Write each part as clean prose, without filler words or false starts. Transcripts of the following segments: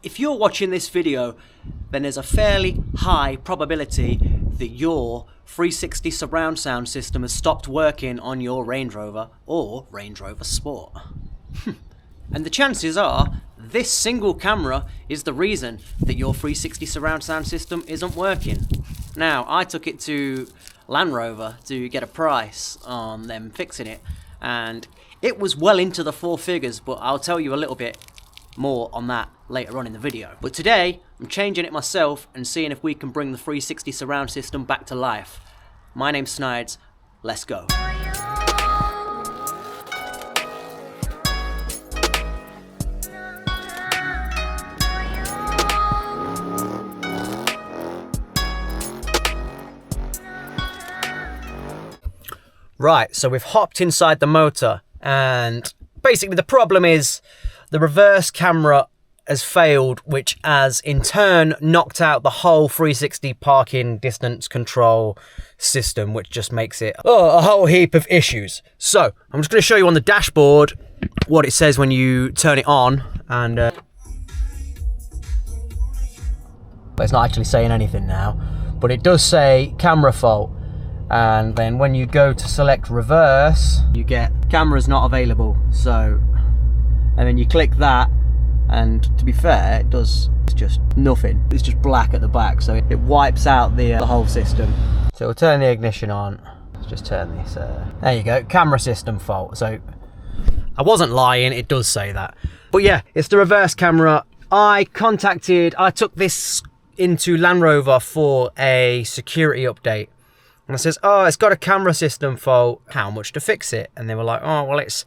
If you're watching this video, then there's a fairly high probability that your 360 surround sound system has stopped working on your Range Rover or Range Rover Sport. And the chances are this single camera is the reason that your 360 surround sound system isn't working. Now, I took it to Land Rover to get a price on them fixing it, and it was well into the 4 figures, but I'll tell you a little bit more on that later on in the video. But today, I'm changing it myself and seeing if we can bring the 360 surround system back to life. My name's Snides, let's go. Right, so we've hopped inside the motor, and basically the problem is the reverse camera has failed, which has in turn knocked out the whole 360 parking distance control system, which just makes it a whole heap of issues. So I'm just going to show you on the dashboard what it says when you turn it on, and but it's not actually saying anything now, but it does say camera fault. And then when you go to select reverse, you get cameras not available. So, and then you click that, and to be fair, it's just nothing. It's just black at the back, so it wipes out the whole system. So we'll turn the ignition on. Let's just turn this. There you go, camera system fault. So I wasn't lying, it does say that. But yeah, it's the reverse camera. I took this into Land Rover for a security update. And it says, oh, it's got a camera system fault. How much to fix it? And they were like, oh, well, it's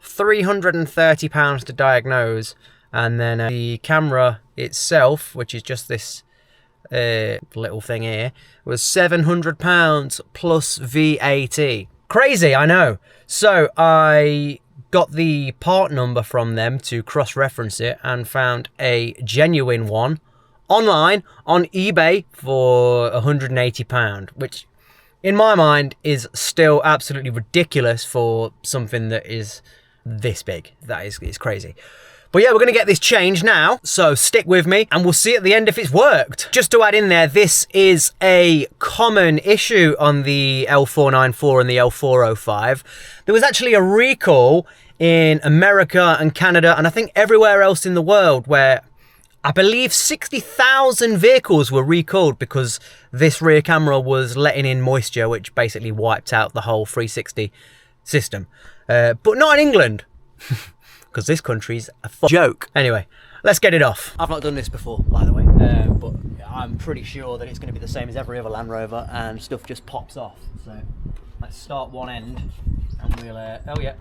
£330 to diagnose. And then the camera itself, which is just this little thing here, was £700 plus VAT. Crazy, I know. So I got the part number from them to cross-reference it and found a genuine one online on eBay for £180, which in my mind is still absolutely ridiculous for something that is this big. It's crazy. But yeah, we're going to get this changed now, so stick with me and we'll see at the end if it's worked. Just to add in there, this is a common issue on the L494 and the L405. There was actually a recall in America and Canada, and I think everywhere else in the world, where I believe 60,000 vehicles were recalled because this rear camera was letting in moisture, which basically wiped out the whole 360 system. But not in England, because this country's a joke. Anyway, let's get it off. I've not done this before, by the way, but I'm pretty sure that it's going to be the same as every other Land Rover, and stuff just pops off. So let's start one end, and we'll, oh yeah.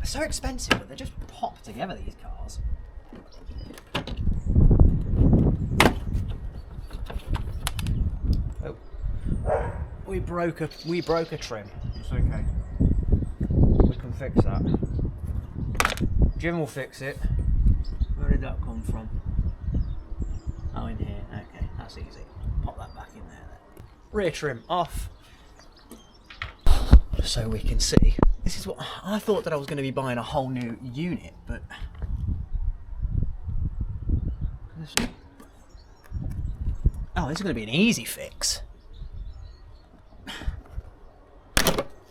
So expensive, but they just pop together, these cars. Oh, we broke a trim. It's okay. We can fix that. Jim will fix it. Where did that come from? Oh, in here. Okay, that's easy. Pop that back in there then. Rear trim off, so we can see. This is what I thought, that I was going to be buying a whole new unit, but oh, this is going to be an easy fix.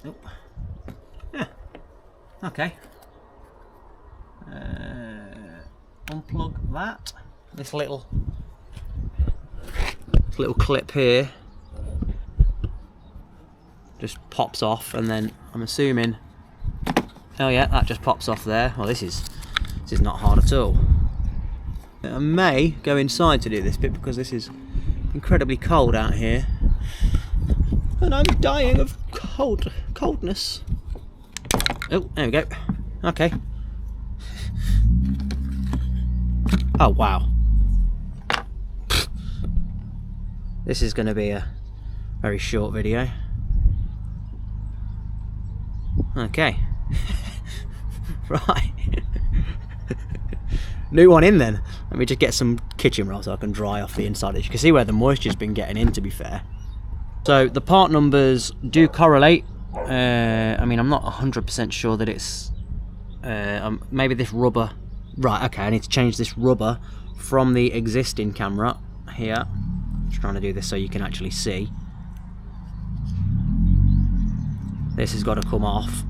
Nope. Yeah. Okay. Unplug that. This little clip here just pops off, and then I'm assuming, oh yeah, that just pops off there. Well, this is not hard at all. I may go inside to do this bit because this is incredibly cold out here, and I'm dying of coldness. Oh, there we go. Okay. Oh wow. This is going to be a very short video. Okay. Right. New one in then. Let me just get some kitchen roll so I can dry off the inside. You can see where the moisture's been getting in, to be fair. So the part numbers do correlate I mean, I'm not 100% sure that it's maybe this rubber. Right, okay, I need to change this rubber from the existing camera here. I'm just trying to do this so you can actually see. This has got to come off.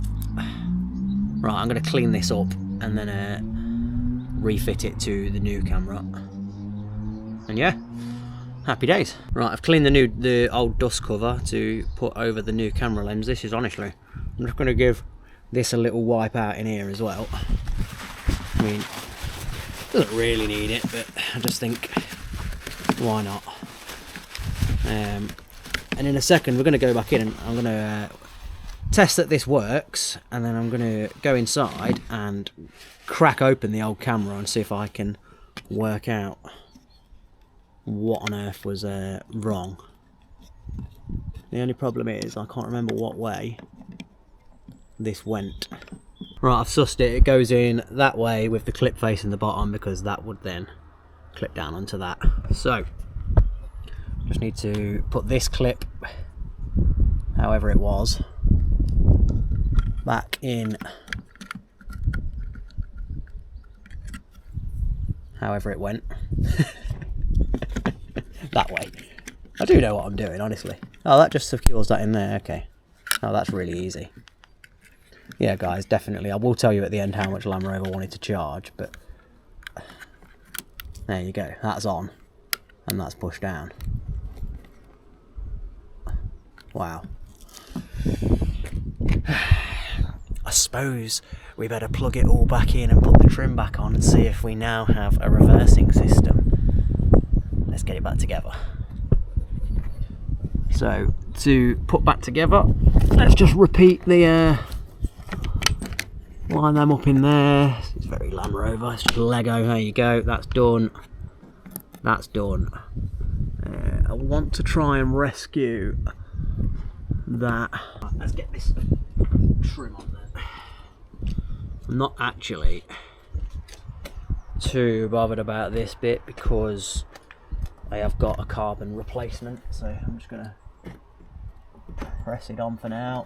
Right, I'm going to clean this up and then refit it to the new camera. And yeah, happy days. Right, I've cleaned the old dust cover to put over the new camera lens. This is honestly, I'm just going to give this a little wipe out in here as well. I mean, doesn't really need it, but I just think, why not? And in a second, we're going to go back in and I'm going to test that this works, and then I'm going to go inside and crack open the old camera and see if I can work out what on earth was wrong. The only problem is I can't remember what way this went. Right, I've sussed it. It goes in that way with the clip face in the bottom, because that would then clip down onto that. So just need to put this clip, however it was, back in however it went. That way. I do know what I'm doing, honestly. Oh, that just secures that in there. Okay. Oh, that's really easy. Yeah, guys, definitely. I will tell you at the end how much Land Rover wanted to charge, but there you go. That's on, and that's pushed down. Wow. I suppose we better plug it all back in and put the trim back on and see if we now have a reversing system. Let's get it back together. So, to put back together, let's just repeat the line them up in there. It's very Land Rover, it's just Lego. There you go, that's done. That's done. I want to try and rescue that. Let's get this trim on there. I'm not actually too bothered about this bit because I have got a carbon replacement, so I'm just gonna press it on for now.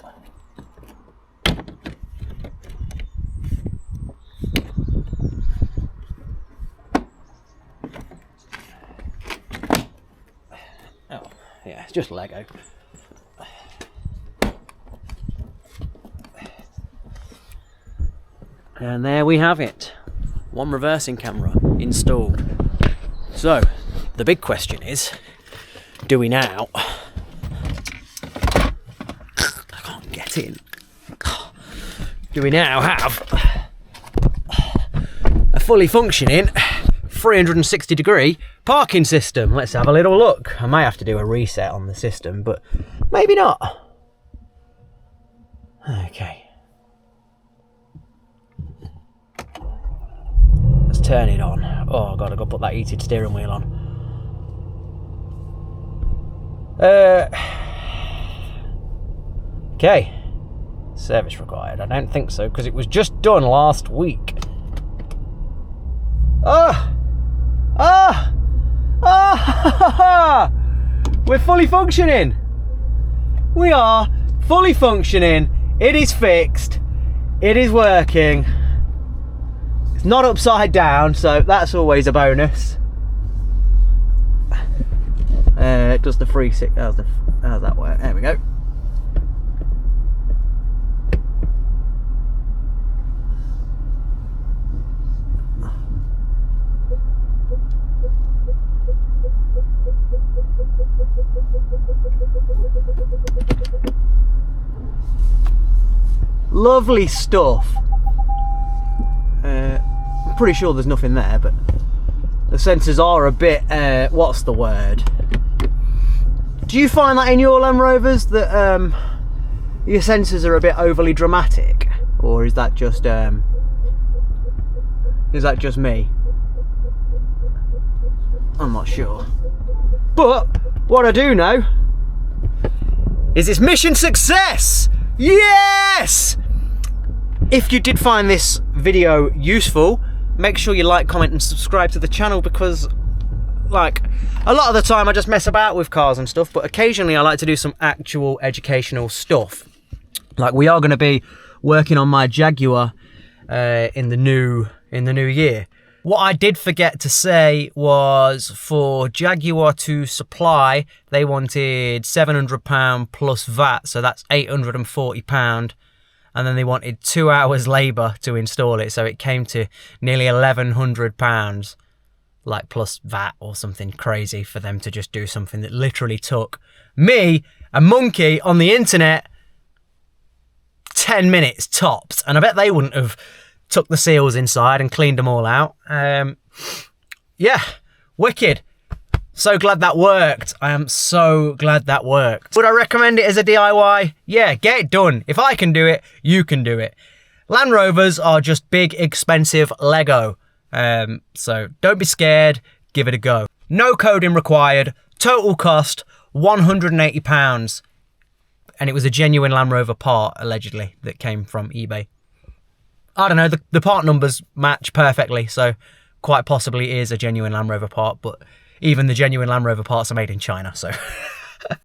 Oh, yeah, it's just Lego. And there we have it. One reversing camera installed. So, the big question is, do we now... I can't get in. Do we now have a fully functioning 360 degree parking system? Let's have a little look. I may have to do a reset on the system, but maybe not. Okay. Let's turn it on. Oh god, I've got to put that heated steering wheel on. Okay. Service required. I don't think so, because it was just done last week. We're fully functioning. We are fully functioning. It is fixed. It is working. It's not upside down, so that's always a bonus. It does the 360. How's that work? There we go. Lovely stuff. I'm pretty sure there's nothing there, but the sensors are a bit, what's the word? Do you find that in your Land Rovers that your sensors are a bit overly dramatic? Or is that just me? I'm not sure. But what I do know is it's mission success! Yes! If you did find this video useful, make sure you like, comment and subscribe to the channel, because like a lot of the time I just mess about with cars and stuff, but occasionally I like to do some actual educational stuff. Like, we are going to be working on my Jaguar in the new year. What I did forget to say was for Jaguar to supply, they wanted £700 plus VAT, so that's £840. And then they wanted 2 hours labour to install it, so it came to nearly £1,100, like plus VAT or something crazy, for them to just do something that literally took me, a monkey on the internet, 10 minutes tops. And I bet they wouldn't have took the seals inside and cleaned them all out. Yeah, wicked. So glad that worked. I am so glad that worked. Would I recommend it as a DIY? Yeah, get it done. If I can do it, you can do it. Land Rovers are just big, expensive Lego. So don't be scared, give it a go. No coding required, total cost £180. And it was a genuine Land Rover part, allegedly, that came from eBay. I don't know, the part numbers match perfectly, so quite possibly it is a genuine Land Rover part, but even the genuine Land Rover parts are made in China, so